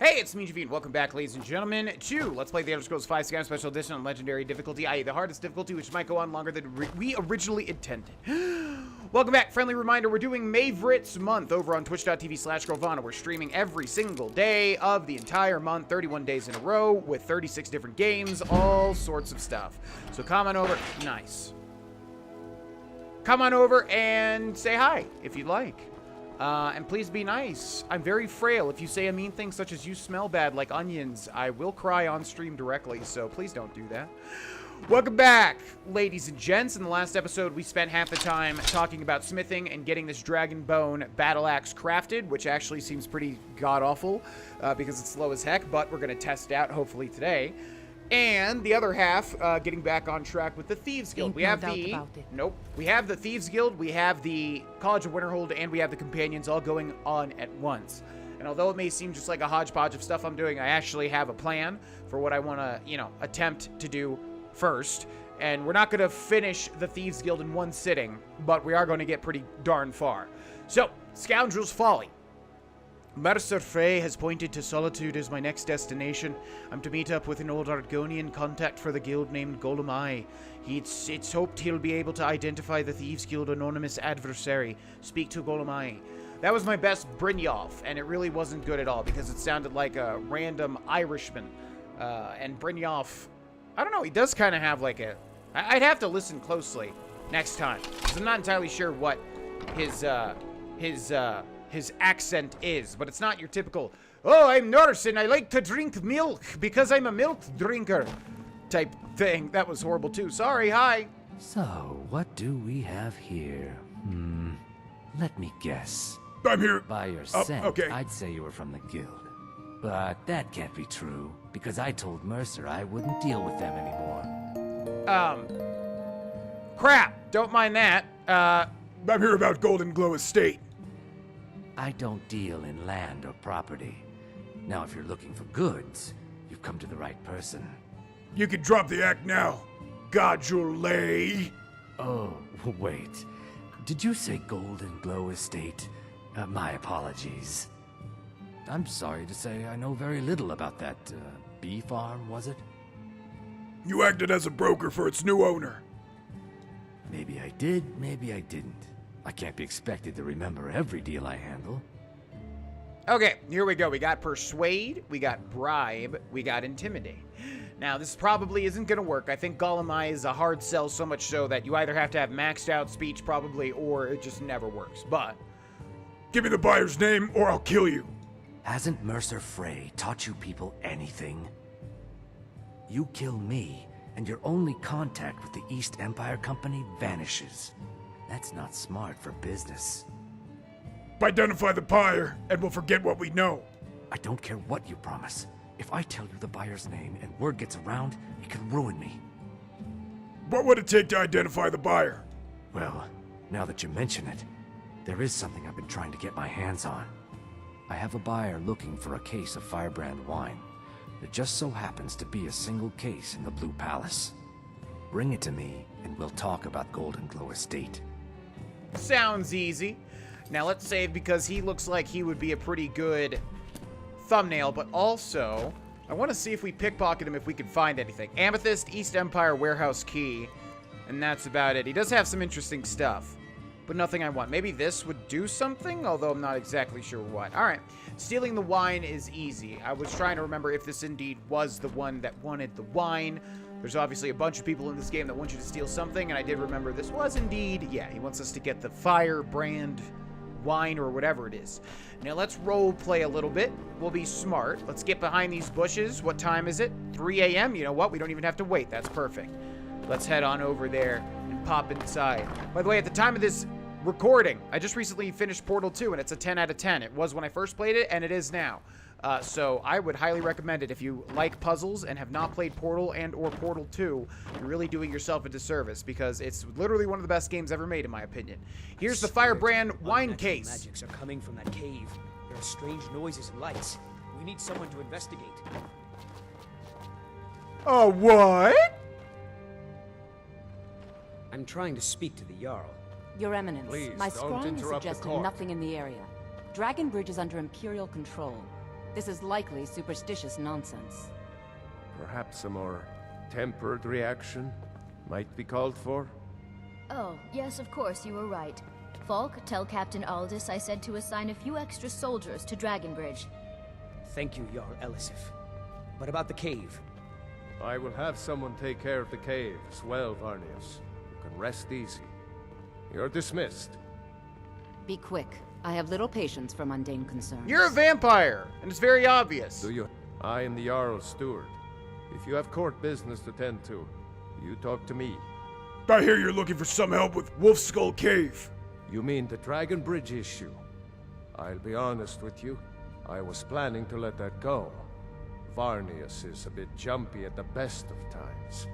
Hey, it's me, Javine. Welcome back, ladies and gentlemen, to Let's Play The Elder Scrolls V Skyrim Special Edition on Legendary difficulty, i.e. the hardest difficulty, which might go on longer than we originally intended. Welcome back. Friendly reminder, we're doing Maveritt's Month over on twitch.tv/Grohlvana. We're streaming every single day of the entire month, 31 days in a row, with 36 different games, all sorts of stuff. So come on over. Nice. Come on over and say hi, if you'd like. And please be nice. I'm very frail. If you say a mean thing such as you smell bad like onions, I will cry on stream directly, so please don't do that. Welcome back, ladies and gents. In the last episode, we spent half the time talking about smithing and getting this dragon bone battle axe crafted, which actually seems pretty god-awful because it's slow as heck, but we're going to test it out hopefully today. And the other half, getting back on track with the Thieves Guild. We have we have the Thieves Guild, we have the College of Winterhold, and we have the Companions all going on at once. And although it may seem just like a hodgepodge of stuff I'm doing, I actually have a plan for what I want to, attempt to do first. And we're not going to finish the Thieves Guild in one sitting, but we are going to get pretty darn far. So, Scoundrel's Folly. Mercer Frey has pointed to Solitude as my next destination. I'm to meet up with an old Argonian contact for the guild named Golomai. It's hoped he'll be able to identify the Thieves Guild anonymous adversary. Speak to Golomai. That was my best Brynjolf, and it really wasn't good at all because it sounded like a random Irishman. And Brynjolf, I don't know, he does kind of have like a... I'd have to listen closely next time, because I'm not entirely sure what his accent is, but it's not your typical, oh, I'm Norse and I like to drink milk because I'm a milk drinker type thing. That was horrible too. Sorry, hi. So, what do we have here? Let me guess. I'm here. By your scent, okay. I'd say you were from the guild. But that can't be true, because I told Mercer I wouldn't deal with them anymore. Crap, don't mind that. I'm here about Golden Glow Estate. I don't deal in land or property. Now, if you're looking for goods, you've come to the right person. You can drop the act now. Godulay. Oh, wait. Did you say Golden Glow Estate? My apologies. I'm sorry to say I know very little about that, bee farm, was it? You acted as a broker for its new owner. Maybe I did, maybe I didn't. I can't be expected to remember every deal I handle. Okay, here we go. We got Persuade, we got Bribe, we got Intimidate. Now, this probably isn't going to work. I think Golomai is a hard sell, so much so that you either have to have maxed out speech probably, or it just never works. But give me the buyer's name or I'll kill you. Hasn't Mercer Frey taught you people anything? You kill me, and your only contact with the East Empire Company vanishes. That's not smart for business. Identify the buyer, and we'll forget what we know. I don't care what you promise. If I tell you the buyer's name and word gets around, it can ruin me. What would it take to identify the buyer? Well, now that you mention it, there is something I've been trying to get my hands on. I have a buyer looking for a case of Firebrand wine. There just so happens to be a single case in the Blue Palace. Bring it to me, and we'll talk about Golden Glow Estate. sounds easy. Now let's save because he looks like he would be a pretty good thumbnail, but also I want to see if we pickpocket him if we can find anything. Amethyst, East Empire Warehouse Key, and that's about it. He does have some interesting stuff, but nothing I want. Maybe this would do something, although I'm not exactly sure what. All right, stealing the wine is easy. I was trying to remember if this indeed was the one that wanted the wine. There's obviously a bunch of people in this game that want you to steal something, and I did remember this was indeed, yeah, he wants us to get the Firebrand wine or whatever it is. Now let's role play a little bit. We'll be smart. Let's get behind these bushes. What time is it? 3 a.m. You know what? We don't even have to wait. That's perfect. Let's head on over there and pop inside. By the way, at the time of this recording, I just recently finished Portal 2, and it's a 10 out of 10. It was when I first played it, and it is now. So I would highly recommend it if you like puzzles and have not played Portal and or Portal 2. You're really doing yourself a disservice because it's literally one of the best games ever made, in my opinion. Here's the Firebrand wine case. Magics are coming from that cave. There are strange noises and lights. We need someone to investigate. What? I'm trying to speak to the Jarl. Your Eminence, Please, my don't scrying is interrupt the suggesting court. nothing in the area. Dragon Bridge is under Imperial control. This is likely superstitious nonsense. Perhaps a more tempered reaction might be called for? Oh, yes, of course, you were right. Falk, tell Captain Aldous I said to assign a few extra soldiers to Dragonbridge. Thank you, Jarl Elisif. But about the cave? I will have someone take care of the cave as well, Varnius. You can rest easy. You're dismissed. Be quick. I have little patience for mundane concerns. You're a vampire, and it's very obvious. Do you? I am the Jarl's steward. If you have court business to tend to, you talk to me. I hear you're looking for some help with Wolf Skull Cave. You mean the Dragon Bridge issue? I'll be honest with you. I was planning to let that go. Varnius is a bit jumpy at the best of times.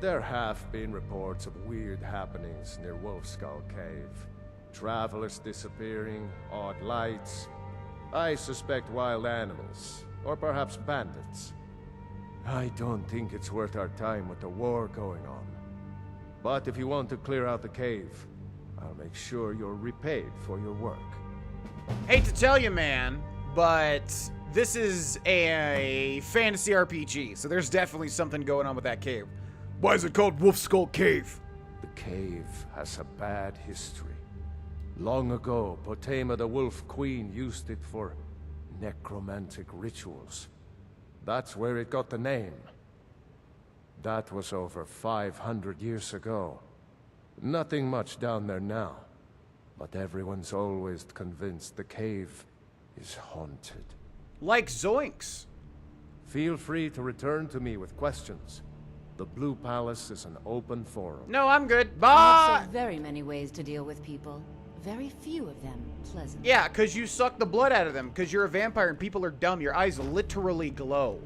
There have been reports of weird happenings near Wolfskull Cave. Travelers disappearing, odd lights. I suspect wild animals, or perhaps bandits. I don't think it's worth our time with the war going on. But if you want to clear out the cave, I'll make sure you're repaid for your work. Hate to tell you, man, but this is a fantasy RPG, so there's definitely something going on with that cave. Why is it called Wolf Skull Cave? The cave has a bad history. Long ago, Potema the Wolf Queen used it for necromantic rituals. That's where it got the name. That was over 500 years ago. Nothing much down there now. But everyone's always convinced the cave is haunted. Like Zoinks. Feel free to return to me with questions. The Blue Palace is an open forum. No, I'm good. I have Bye! so very many ways to deal with people. Very few of them pleasant. Yeah, because you suck the blood out of them, because you're a vampire and people are dumb. Your eyes literally glow.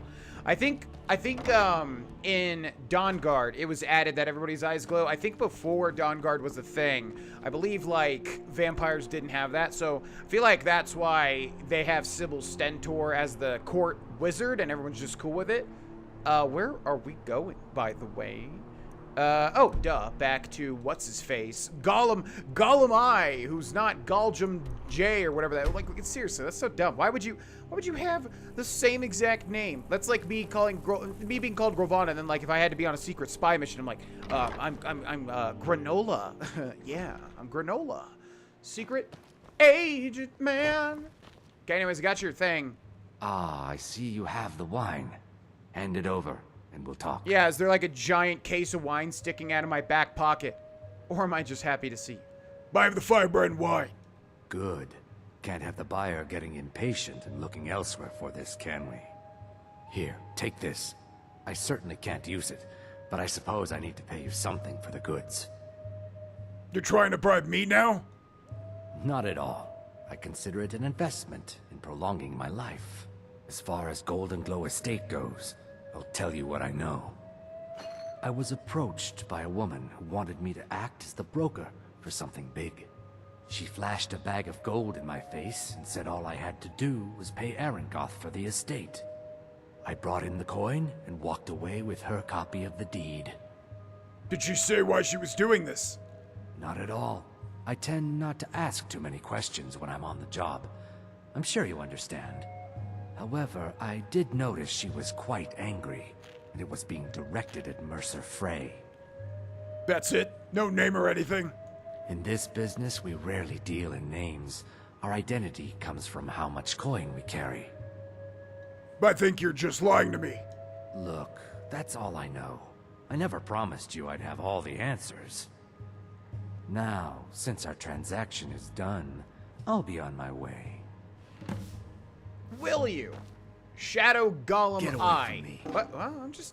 I think in Dawnguard, it was added that everybody's eyes glow. I think before Dawnguard was a thing, I believe, like, vampires didn't have that. So I feel like that's why they have Sybil Stentor as the court wizard, and everyone's just cool with it. Where are we going, by the way? Oh, duh, back to what's-his-face, Gollum I, who's not Galgum J or whatever that, like, seriously, that's so dumb. Why would you have the same exact name? That's like me being called Grohlvana, and then, like, if I had to be on a secret spy mission, I'm like, I'm Granola. Yeah, I'm Granola. Secret agent, man. Okay, anyways, I got your thing. Ah, I see you have the wine. Hand it over, and we'll talk. Yeah, is there like a giant case of wine sticking out of my back pocket? Or am I just happy to see you? I have the firebrand wine. Good. Can't have the buyer getting impatient and looking elsewhere for this, can we? Here, take this. I certainly can't use it, but I suppose I need to pay you something for the goods. You're trying to bribe me now? Not at all. I consider it an investment in prolonging my life. As far as Golden Glow Estate goes, I'll tell you what I know. I was approached by a woman who wanted me to act as the broker for something big. She flashed a bag of gold in my face and said all I had to do was pay Arangoth for the estate. I brought in the coin and walked away with her copy of the deed. Did she say why she was doing this? Not at all. I tend not to ask too many questions when I'm on the job. I'm sure you understand. However, I did notice she was quite angry, and it was being directed at Mercer Frey. That's it? No name or anything? In this business, we rarely deal in names. Our identity comes from how much coin we carry. I think you're just lying to me. Look, that's all I know. I never promised you I'd have all the answers. Now, since our transaction is done, I'll be on my way. Will you? Shadow Gollum Get away Eye. from me. What? Well, I'm just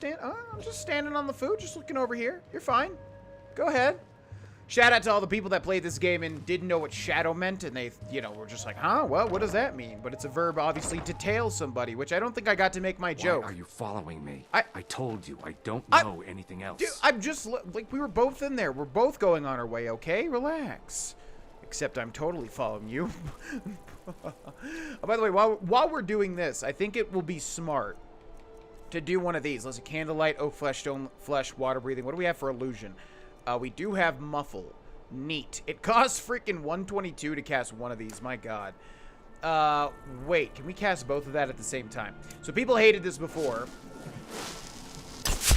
standing on the food, just looking over here. You're fine. Go ahead. Shout out to all the people that played this game and didn't know what shadow meant, and they, were just like, huh? Well, what does that mean? But it's a verb, obviously, to tail somebody, which I don't think I got to make my joke. Why are you following me? I told you, I don't know anything else. Dude, I'm just, like, we were both in there. We're both going on our way, okay? Relax. Except I'm totally following you. Oh, by the way, while we're doing this, I think it will be smart to do one of these. Let's see, candlelight, oak flesh, stone flesh, water breathing. What do we have for illusion? We do have muffle. Neat. It costs freaking 122 to cast one of these. My God. Wait, can we cast both of that at the same time? So people hated this before.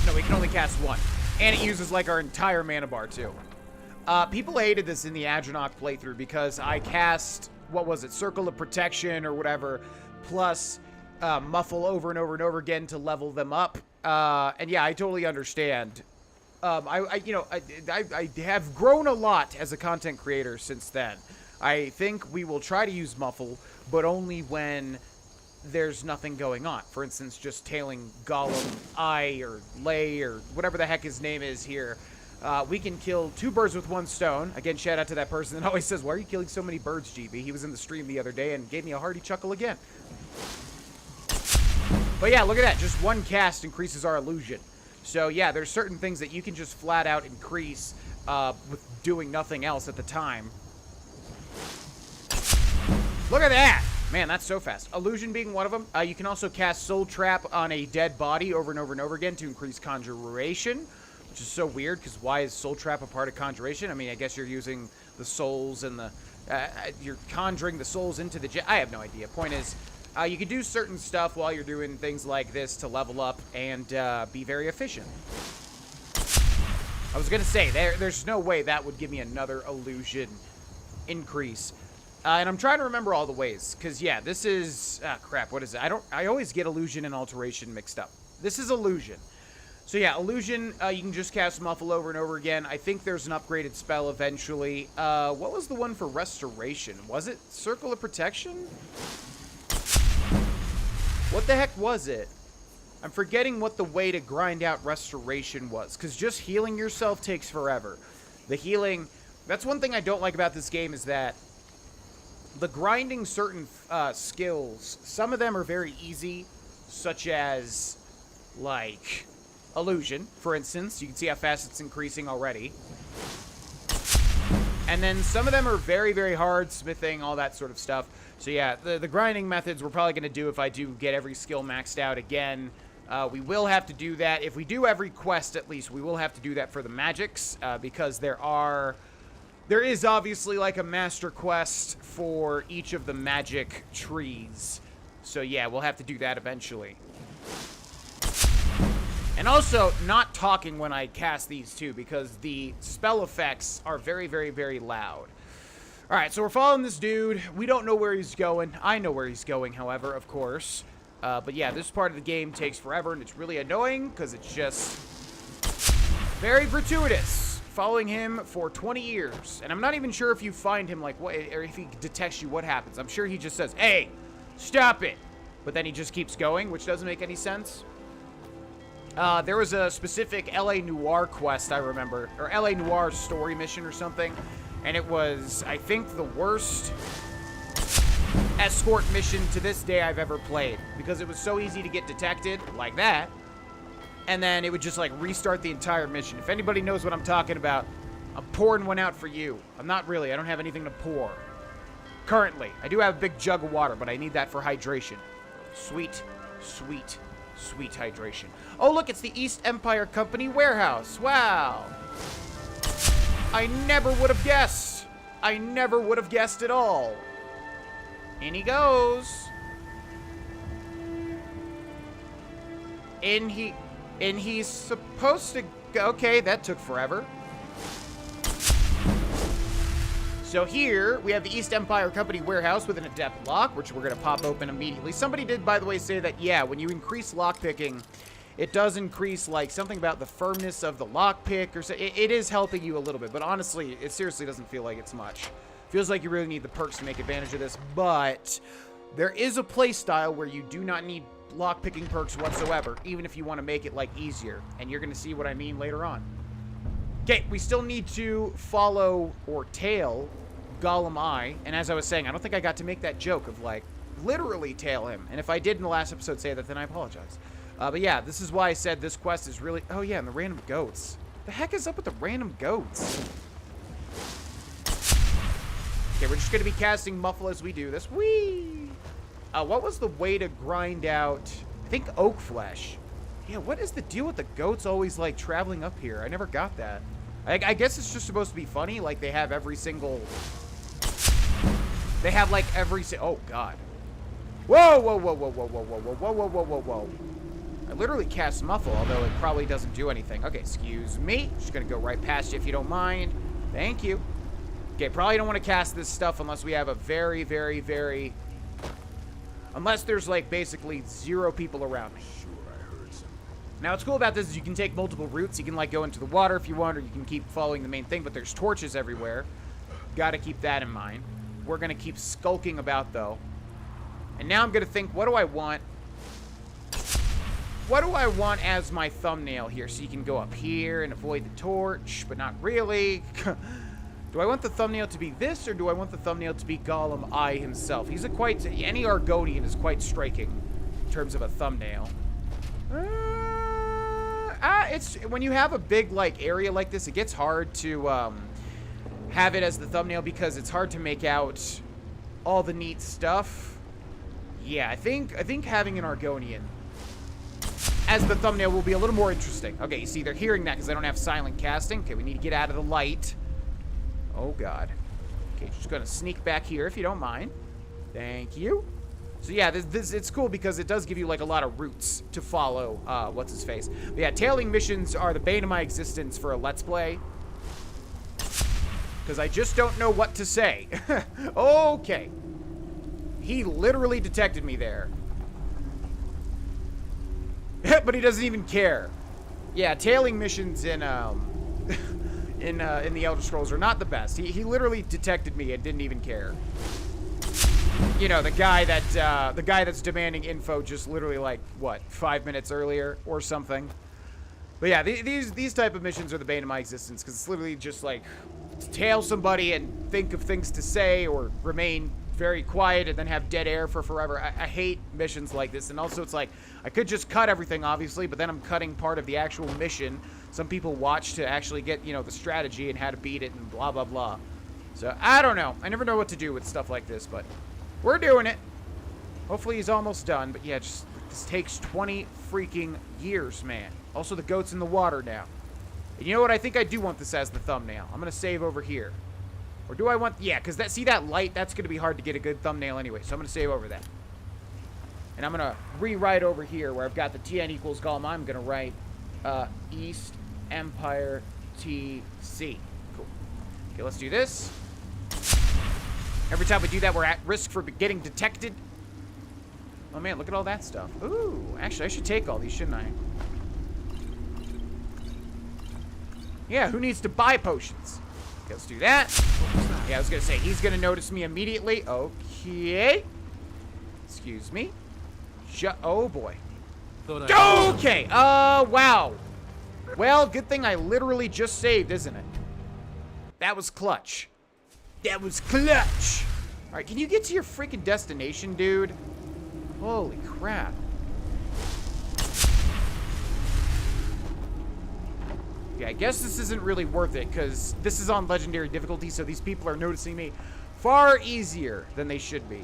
No, we can only cast one. And it uses, like, our entire mana bar, too. People hated this in the Adronach playthrough because I cast, what was it, Circle of Protection or whatever, plus Muffle over and over and over again to level them up. And yeah, I totally understand. I have grown a lot as a content creator since then. I think we will try to use Muffle, but only when there's nothing going on. For instance, just tailing Gollum I or Lay or whatever the heck his name is here. We can kill 2 birds with 1 stone. Again, shout out to that person that always says, why are you killing so many birds, GB? He was in the stream the other day and gave me a hearty chuckle again. But yeah, look at that. Just 1 cast increases our illusion. So yeah, there's certain things that you can just flat out increase with doing nothing else at the time. Look at that! Man, that's so fast. Illusion being one of them. You can also cast Soul Trap on a dead body over and over and over again to increase Conjuration, which is so weird, because why is Soul Trap a part of Conjuration? I mean, I guess you're using the souls and the... you're conjuring the souls into the... I have no idea. Point is, you can do certain stuff while you're doing things like this to level up and be very efficient. I was going to say, there's no way that would give me another illusion increase. And I'm trying to remember all the ways, because, yeah, this is... crap, what is it? I always get illusion and alteration mixed up. This is illusion. So, yeah, illusion, you can just cast Muffle over and over again. I think there's an upgraded spell eventually. What was the one for restoration? Was it Circle of Protection? What the heck was it? I'm forgetting what the way to grind out restoration was, because just healing yourself takes forever. The healing... That's one thing I don't like about this game is that the grinding certain skills, some of them are very easy, such as, like, illusion, for instance. You can see how fast it's increasing already. And then some of them are very, very hard, smithing, all that sort of stuff. So yeah, the grinding methods we're probably going to do if I do get every skill maxed out again. We will have to do that. If we do every quest, at least, we will have to do that for the magics, because there is obviously like a master quest for each of the magic trees. So yeah, we'll have to do that eventually. And also, not talking when I cast these two, because the spell effects are very, very, very loud. Alright, so we're following this dude. We don't know where he's going. I know where he's going, however, of course. But yeah, this part of the game takes forever, and it's really annoying, because it's just very gratuitous. Following him for 20 years. And I'm not even sure if you find him, like, what, or if he detects you, what happens. I'm sure he just says, hey, stop it. But then he just keeps going, which doesn't make any sense. There was a specific LA Noire quest, I remember. Or LA Noire story mission or something. And it was, I think, the worst escort mission to this day I've ever played. Because it was so easy to get detected, like that. And then it would just, like, restart the entire mission. If anybody knows what I'm talking about, I'm pouring one out for you. I'm not really. I don't have anything to pour. Currently. I do have a big jug of water, but I need that for hydration. Sweet, sweet, sweet hydration. Oh, look, it's the East Empire Company warehouse. Wow. I never would have guessed. I never would have guessed at all. In he goes. And he's supposed to go... Okay, that took forever. So here, we have the East Empire Company warehouse with an adept lock, which we're going to pop open immediately. Somebody did, by the way, say that, yeah, when you increase lockpicking, it does increase, like, something about the firmness of the lockpick, or so. It is helping you a little bit, but honestly, it seriously doesn't feel like it's much. Feels like you really need the perks to make advantage of this, but there is a play style where you do not need lockpicking perks whatsoever, even if you want to make it, like, easier. And you're going to see what I mean later on. Okay, we still need to follow or tail Gollum Eye. And as I was saying, I don't think I got to make that joke of, like, literally tail him. And if I did in the last episode say that, then I apologize. But yeah, this is why I said this quest is really... Oh yeah, and the random goats. The heck is up with the random goats? Okay, we're just going to be casting Muffle as we do this. Whee! What was the way to grind out... I think oak flesh. Yeah, what is the deal with the goats always, like, traveling up here? I never got that. I guess it's just supposed to be funny, like they have every single... They have like every oh god. Whoa, whoa, whoa, whoa, whoa, whoa, whoa, whoa, whoa, whoa, whoa, whoa, whoa. I literally cast Muffle, although it probably doesn't do anything. Okay, excuse me. Just gonna go right past you if you don't mind. Thank you. Okay, probably don't want to cast this stuff unless we have a very, very, very... Unless there's, like, basically 0 people around me. Now, what's cool about this is you can take multiple routes. You can, like, go into the water if you want, or you can keep following the main thing, but there's torches everywhere. Gotta keep that in mind. We're gonna keep skulking about, though. And now I'm gonna think, what do I want? What do I want as my thumbnail here? So you can go up here and avoid the torch, but not really. Do I want the thumbnail to be this, or do I want the thumbnail to be Gollum I himself? He's a quite... Any Argonian is quite striking in terms of a thumbnail. It's... When you have a big, like, area like this, it gets hard to, have it as the thumbnail because it's hard to make out all the neat stuff. Yeah, I think having an Argonian as the thumbnail will be a little more interesting. Okay, you see, they're hearing that because I don't have silent casting. Okay, we need to get out of the light. Oh, God. Okay, just gonna sneak back here if you don't mind. Thank you. So, yeah, it's cool because it does give you, like, a lot of routes to follow, what's-his-face. But, yeah, tailing missions are the bane of my existence for a Let's Play. Because I just don't know what to say. Okay. He literally detected me there. But he doesn't even care. Yeah, tailing missions in the Elder Scrolls are not the best. He literally detected me and didn't even care. You know, the guy that's demanding info just literally like what 5 minutes earlier or something. But yeah, these type of missions are the bane of my existence because it's literally just like tail somebody and think of things to say or remain very quiet and then have dead air for forever. I hate missions like this. And also it's like I could just cut everything obviously, but then I'm cutting part of the actual mission. Some people watch to actually get, you know, the strategy and how to beat it and blah, blah, blah. So, I don't know. I never know what to do with stuff like this, but we're doing it. Hopefully he's almost done, but yeah, just this takes 20 freaking years, man. Also, the goat's in the water now. And you know what? I think I do want this as the thumbnail. I'm going to save over here. Or do I want... Yeah, because see that light? That's going to be hard to get a good thumbnail anyway, so I'm going to save over that. And I'm going to rewrite over here where I've got the TN equals Gollum. I'm going to write East Empire TC. Cool. Okay, let's do this. Every time we do that, we're at risk for getting detected. Oh, man, look at all that stuff. Ooh, actually, I should take all these, shouldn't I? Yeah, who needs to buy potions? Okay, let's do that. Yeah, I was going to say, he's going to notice me immediately. Okay. Excuse me. Oh, boy. Okay. Wow. Well, good thing I literally just saved, isn't it? That was clutch. That was clutch. All right, can you get to your freaking destination, dude? Holy crap. Yeah, I guess this isn't really worth it because this is on legendary difficulty, so these people are noticing me far easier than they should be.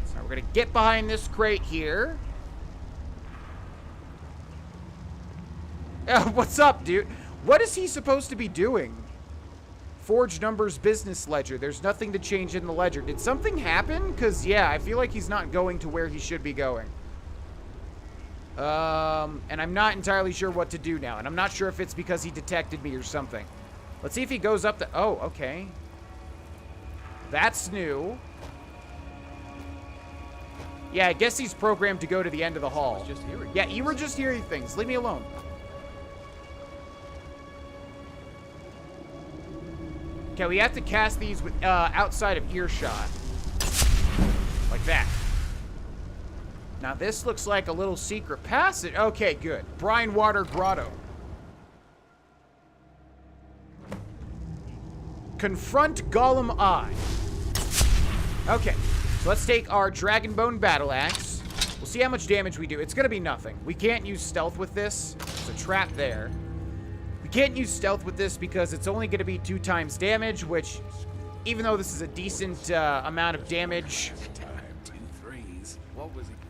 So we're gonna get behind this crate here. What's up, dude? What is he supposed to be doing? Forge numbers business ledger. There's nothing to change in the ledger. Did something happen? Because, yeah, I feel like he's not going to where he should be going. And I'm not entirely sure what to do now. And I'm not sure if it's because he detected me or something. Let's see if he goes up the... Oh, okay. That's new. Yeah, I guess he's programmed to go to the end of the hall. Yeah, you were just hearing things. Leave me alone. Okay, we have to cast these with outside of earshot. Like that. Now, this looks like a little secret passage. Okay, good. Brine Water Grotto. Confront Gollum Eye. Okay, so let's take our Dragonbone Battle Axe. We'll see how much damage we do. It's going to be nothing. We can't use stealth with this. There's a trap there. We can't use stealth with this because it's only going to be 2 times damage, which, even though this is a decent amount of damage...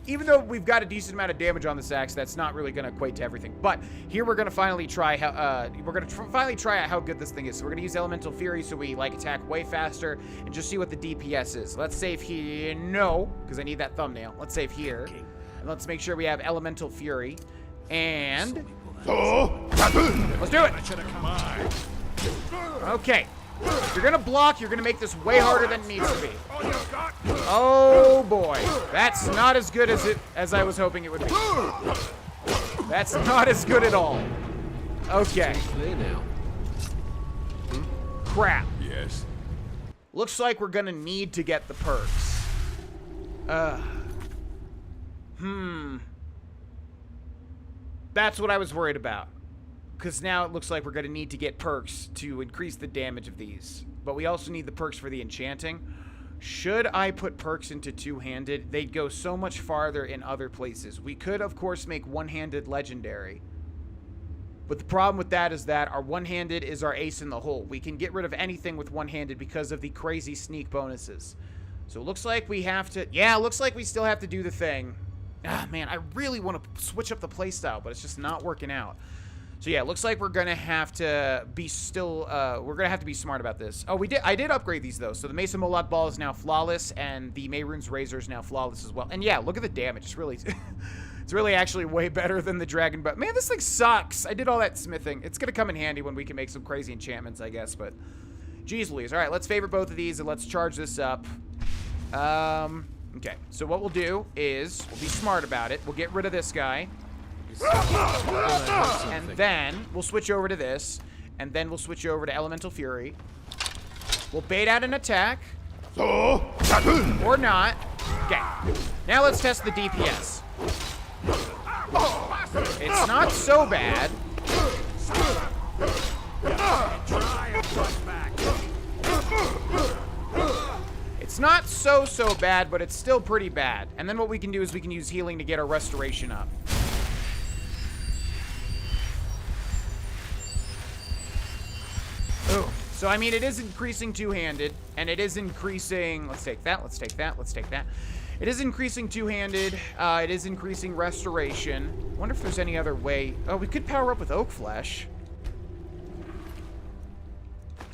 Even though we've got a decent amount of damage on this axe, that's not really going to equate to everything. But here we're going to finally try how finally try out how good this thing is. So we're going to use Elemental Fury so we like attack way faster and just see what the DPS is. Let's save here. No, because I need that thumbnail. Let's save here. And let's make sure we have Elemental Fury. And let's do it. Okay. If you're gonna block, you're gonna make this way harder than it needs to be. Oh boy, that's not as good as I was hoping it would be. That's not as good at all. Okay. Crap. Yes. Looks like we're gonna need to get the perks. That's what I was worried about. Because now it looks like we're going to need to get perks to increase the damage of these. But we also need the perks for the enchanting. Should I put perks into two-handed? They'd go so much farther in other places. We could, of course, make one-handed legendary. But the problem with that is that our one-handed is our ace in the hole. We can get rid of anything with one-handed because of the crazy sneak bonuses. So it looks like we have to... Yeah, it looks like we still have to do the thing. Ah, man, I really want to switch up the playstyle, but it's just not working out. So yeah, it looks like we're gonna have to be we're gonna have to be smart about this. Oh, I did upgrade these though. So the Mesa Moloch Ball is now flawless, and the Mehrunes Razor is now flawless as well. And yeah, look at the damage. It's really, it's really actually way better than the Dragon. But man, this thing sucks. I did all that smithing. It's gonna come in handy when we can make some crazy enchantments, I guess. But geez Louise. All right, let's favorite both of these and let's charge this up. Okay. So what we'll do is we'll be smart about it. We'll get rid of this guy. And then we'll switch over to this, and then we'll switch over to Elemental Fury. We'll bait out an attack. Or not. Okay. Now let's test the DPS. It's not so bad. It's not so bad, but it's still pretty bad. And then what we can do is we can use healing to get our restoration up. Oh, so I mean, it is increasing two-handed, and it is increasing, let's take that, let's take that, let's take that. It is increasing two-handed, it is increasing restoration. I wonder if there's any other way. Oh, we could power up with Oak Flesh.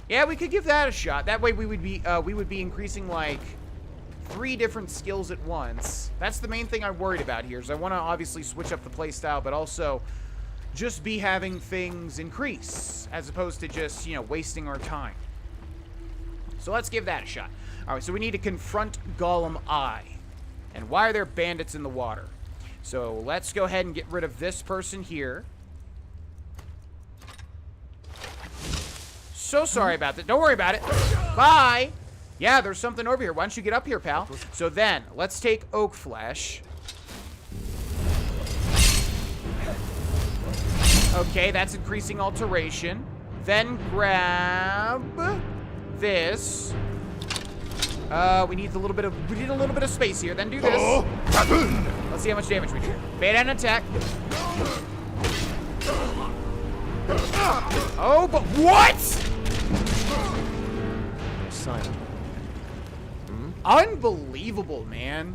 Yeah, we could give that a shot. That way we would be increasing like 3 different skills at once. That's the main thing I'm worried about here, is I want to obviously switch up the playstyle, but also just be having things increase, as opposed to just, you know, wasting our time. So let's give that a shot. All right, so we need to confront Golem Eye. And why are there bandits in the water? So let's go ahead and get rid of this person here. So sorry about that. Don't worry about it. Bye. Yeah, there's something over here. Why don't you get up here, pal? So then, let's take Oak Flesh. Okay, that's increasing alteration. Then grab this. We need a little bit of space here. Then do this. Let's see how much damage we do. Bait out an attack. Oh, but what? Silent. Unbelievable, man.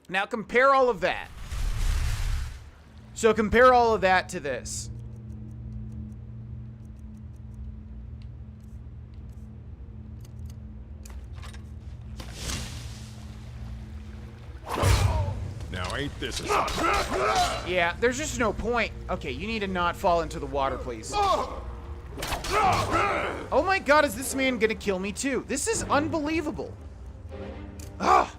Now compare all of that. So compare all of that to this. Now ain't this a... Yeah, there's just no point. Okay, you need to not fall into the water, please. Oh my god, is this man gonna kill me too? This is unbelievable. Ah.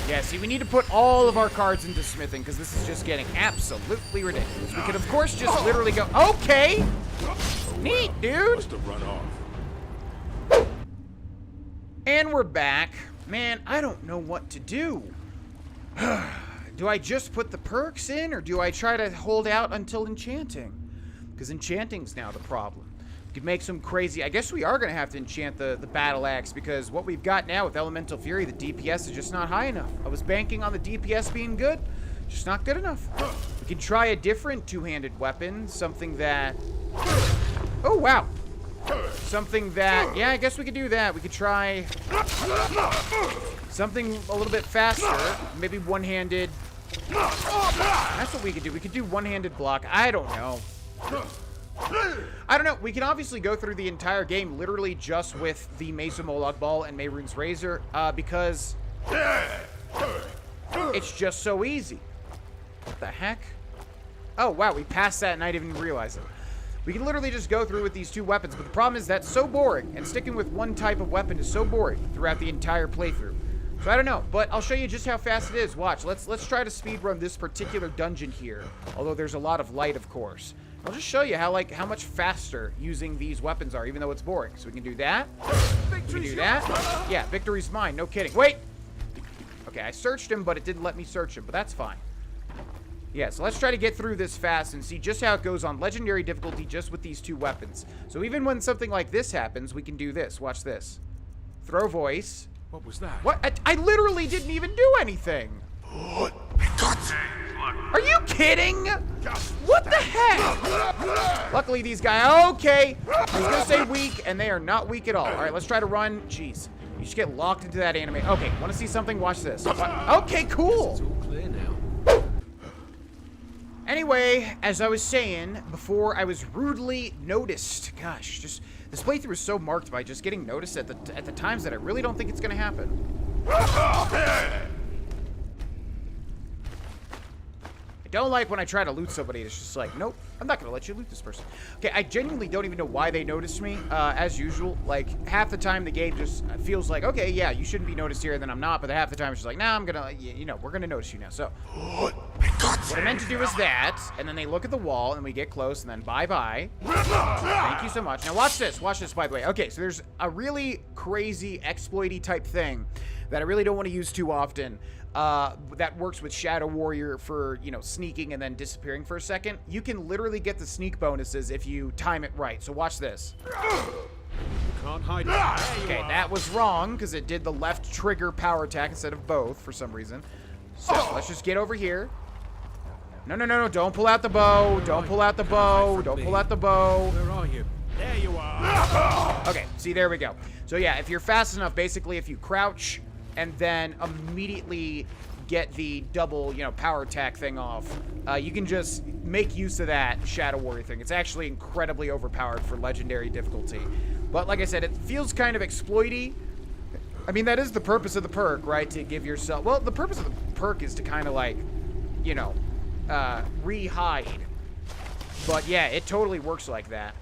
Yeah, see, we need to put all of our cards into smithing because this is just getting absolutely ridiculous. We could, of course, just literally go, okay. Neat, dude. Must have run off. And we're back. Man, I don't know what to do. Do I just put the perks in, or do I try to hold out until enchanting? Because enchanting's now the problem. We could make some crazy... I guess we are going to have to enchant the battle axe, because what we've got now with Elemental Fury, the DPS is just not high enough. I was banking on the DPS being good. Just not good enough. We could try a different two-handed weapon, something that... Oh, wow. Something that... Yeah, I guess we could do that. We could try... something a little bit faster. Maybe one-handed. That's what we could do. We could do one-handed block. I don't know. I don't know. We can obviously go through the entire game literally just with the Mesa Molag Ball and Mehrunes Razor because it's just so easy. What the heck? Oh, wow. We passed that and I didn't even realize it. We can literally just go through with these two weapons, but the problem is that's so boring, and sticking with one type of weapon is so boring throughout the entire playthrough. So I don't know, but I'll show you just how fast it is. Watch, let's try to speedrun this particular dungeon here, although there's a lot of light, of course. I'll just show you how much faster using these weapons are, even though it's boring. So we can do that. We can do that. Yeah, victory's mine. No kidding. Wait! Okay, I searched him, but it didn't let me search him, but that's fine. Yeah, so let's try to get through this fast and see just how it goes on legendary difficulty just with these two weapons. So even when something like this happens, we can do this. Watch this. Throw voice. What was that? What? I literally didn't even do anything. Are you kidding? What the heck? Luckily, these guys... Okay. I was going to say weak, and they are not weak at all. All right, let's try to run. Jeez. You just get locked into that anime. Okay, want to see something? Watch this. Okay, cool. It's all clear now. Anyway, as I was saying before, I was rudely noticed. Gosh, just this playthrough is so marked by just getting noticed at the times that I really don't think it's gonna happen. I don't like when I try to loot somebody. It's just like, nope, I'm not gonna let you loot this person. Okay, I genuinely don't even know why they noticed me. As usual, like half the time the game just feels like, okay, yeah, you shouldn't be noticed here, and then I'm not. But half the time it's just like, nah, I'm gonna, you know, we're gonna notice you now. So what I meant to do is that, and then they look at the wall, and we get close, and then bye-bye. Thank you so much. Now watch this. Watch this, by the way. Okay, so there's a really crazy exploity type thing that I really don't want to use too often. That works with Shadow Warrior for, you know, sneaking and then disappearing for a second. You can literally get the sneak bonuses if you time it right. So watch this. Can't hide. Okay, that was wrong because it did the left trigger power attack instead of both for some reason. So let's just get over here. No, no, no, no. Don't pull out the bow. Don't pull out the bow. Don't pull out the bow. Where are you? There you are. Okay, see, there we go. So yeah, if you're fast enough, basically if you crouch and then immediately get the double, you know, power attack thing off, you can just make use of that Shadow Warrior thing. It's actually incredibly overpowered for legendary difficulty. But like I said, it feels kind of exploity. I mean, that is the purpose of the perk, right? To give yourself... Well, the purpose of the perk is to kind of like, you know, re-hide. But yeah, it totally works like that.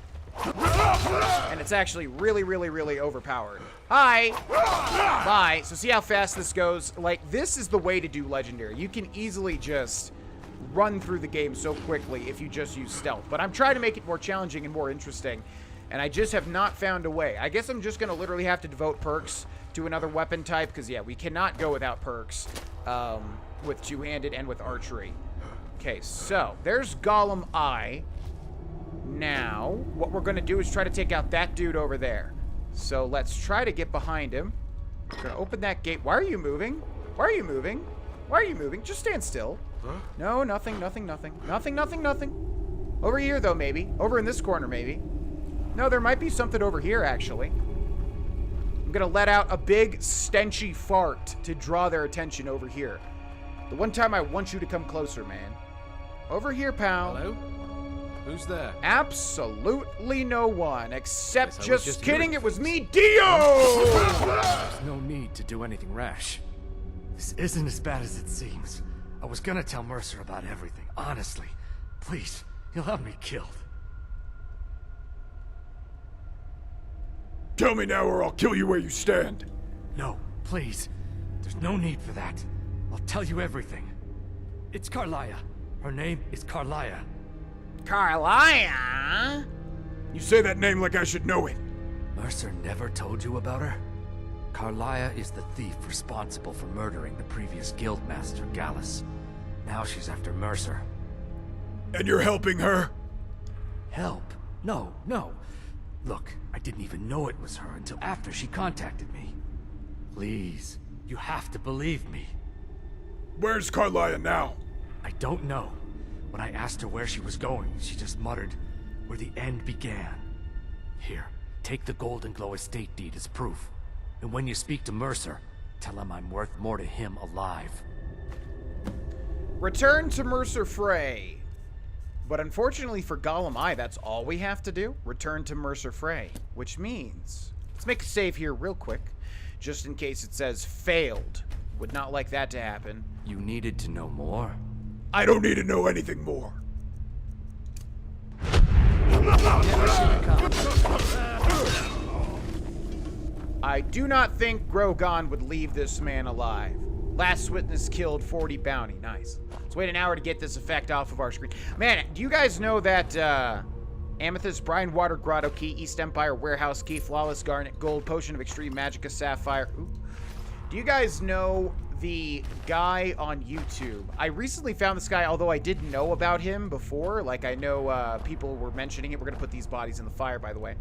And it's actually really, really, really overpowered. Hi! Bye. So see how fast this goes? Like, this is the way to do Legendary. You can easily just run through the game so quickly if you just use stealth. But I'm trying to make it more challenging and more interesting. And I just have not found a way. I guess I'm just going to literally have to devote perks to another weapon type. Because, yeah, we cannot go without perks with two-handed and with archery. Okay, so there's Golem Eye. Now, what we're going to do is try to take out that dude over there. So let's try to get behind him. We're going to open that gate. Why are you moving? Why are you moving? Why are you moving? Just stand still. Huh? No, nothing, nothing, nothing. Nothing, nothing, nothing. Over here, though, maybe. Over in this corner, maybe. No, there might be something over here, actually. I'm going to let out a big, stenchy fart to draw their attention over here. The one time I want you to come closer, man. Over here, pal. Hello? Who's there? Absolutely no one, except just kidding, it was me, Dio! There's no need to do anything rash. This isn't as bad as it seems. I was gonna tell Mercer about everything, honestly. Please, he'll have me killed. Tell me now or I'll kill you where you stand. No, please. There's no need for that. I'll tell you everything. It's Carlia. Her name is Carlia. Carlia? You say that name like I should know it. Mercer never told you about her? Carlia is the thief responsible for murdering the previous guildmaster, Gallus. Now she's after Mercer. And you're helping her? Help? No, no. Look, I didn't even know it was her until after she contacted me. Please, you have to believe me. Where's Carlia now? I don't know. When I asked her where she was going, she just muttered, where the end began. Here, take the Golden Glow estate deed as proof. And when you speak to Mercer, Tell him I'm worth more to him alive. Return to Mercer Frey. But unfortunately for Gollum Eye, that's all we have to do. Return to Mercer Frey. Which means, let's make a save here real quick, just in case it says failed. Would not like that to happen. You needed to know more? I don't need to know anything more. I do not think Grogon would leave this man alive. Last witness killed 40 bounty. Nice. Let's wait an hour to get this effect off of our screen. Man, do you guys know that Amethyst, Brine Water Grotto Key, East Empire Warehouse Key, Flawless Garnet, Gold, Potion of Extreme Magicka Sapphire. Ooh. Do you guys know the guy on YouTube? I recently found this guy, although I didn't know about him before. Like, I know people were mentioning it. We're going to put these bodies in the fire, by the way.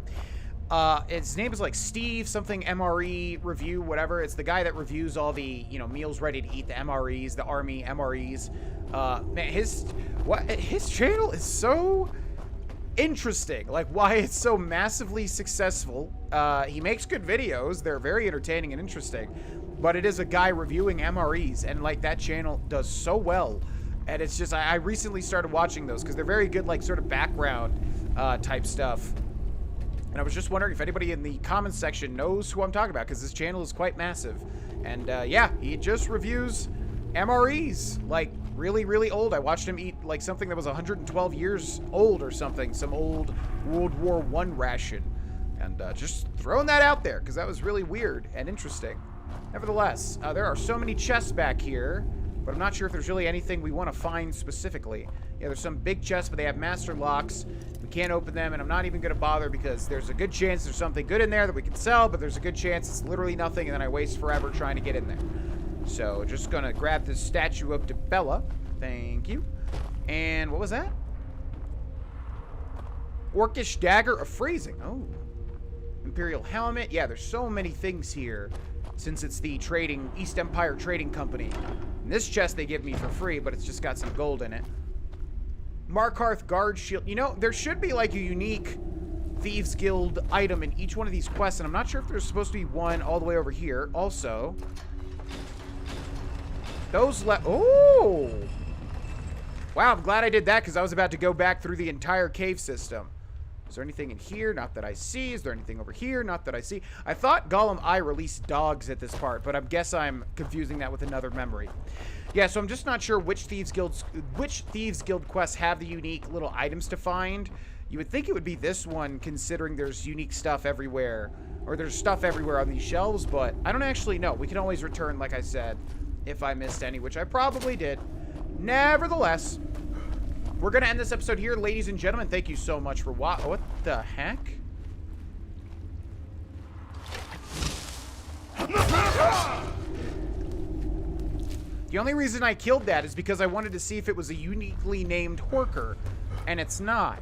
His name is like Steve something MRE review, whatever. It's the guy that reviews all the, you know, meals ready to eat, the MREs, the army MREs. Man, his channel is so interesting. Like, why it's so massively successful. He makes good videos. They're very entertaining and interesting. But it is a guy reviewing MREs, and like that channel does so well. And it's just, I recently started watching those because they're very good, like sort of background type stuff. And I was just wondering if anybody in the comments section knows who I'm talking about, because this channel is quite massive. And yeah, he just reviews MREs, like really, really old. I watched him eat like something that was 112 years old or something, some old World War I ration. And just throwing that out there, because that was really weird and interesting. Nevertheless, there are so many chests back here, but I'm not sure if there's really anything we want to find specifically. Yeah, there's some big chests, but they have master locks. We can't open them, and I'm not even going to bother because there's a good chance there's something good in there that we can sell, but there's a good chance it's literally nothing, and then I waste forever trying to get in there. So, just going to grab this statue of Debella. Thank you. And what was that? Orcish Dagger of Freezing. Oh. Imperial Helmet. Yeah, there's so many things here since it's the trading, East Empire Trading Company. And this chest they give me for free, but it's just got some gold in it. Markarth Guard Shield. You know, there should be like a unique Thieves Guild item in each one of these quests, and I'm not sure if there's supposed to be one all the way over here. Also, those oh! Wow, I'm glad I did that because I was about to go back through the entire cave system. Is there anything in here? Not that I see. Is there anything over here? Not that I see. I thought Gollum Eye released dogs at this part, but I guess I'm confusing that with another memory. Yeah, so I'm just not sure which Thieves Guild quests have the unique little items to find. You would think it would be this one, considering there's unique stuff everywhere, or there's stuff everywhere on these shelves, but I don't actually know. We can always return, like I said, if I missed any, which I probably did. Nevertheless, we're going to end this episode here, ladies and gentlemen. Thank you so much for watching. What the heck? The only reason I killed that is because I wanted to see if it was a uniquely named Horker, and it's not.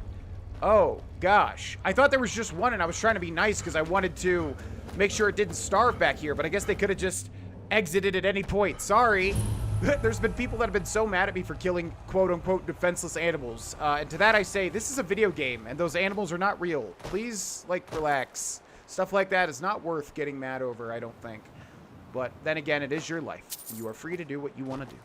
Oh, gosh. I thought there was just one, and I was trying to be nice because I wanted to make sure it didn't starve back here, but I guess they could have just exited at any point. Sorry. There's been people that have been so mad at me for killing quote-unquote defenseless animals. And to that I say, this is a video game, and those animals are not real. Please, like, relax. Stuff like that is not worth getting mad over, I don't think. But then again, it is your life. You are free to do what you want to do.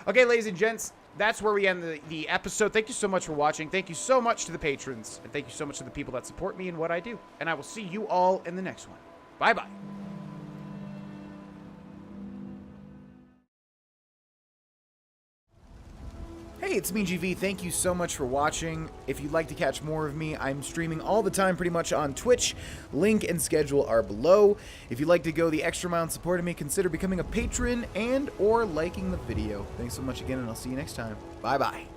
Okay, ladies and gents, that's where we end the episode. Thank you so much for watching. Thank you so much to the patrons. And thank you so much to the people that support me in what I do. And I will see you all in the next one. Bye-bye. Hey, it's me, GV. Thank you so much for watching. If you'd like to catch more of me, I'm streaming all the time pretty much on Twitch. Link and schedule are below. If you'd like to go the extra mile in support of me, consider becoming a patron and or liking the video. Thanks so much again, and I'll see you next time. Bye-bye.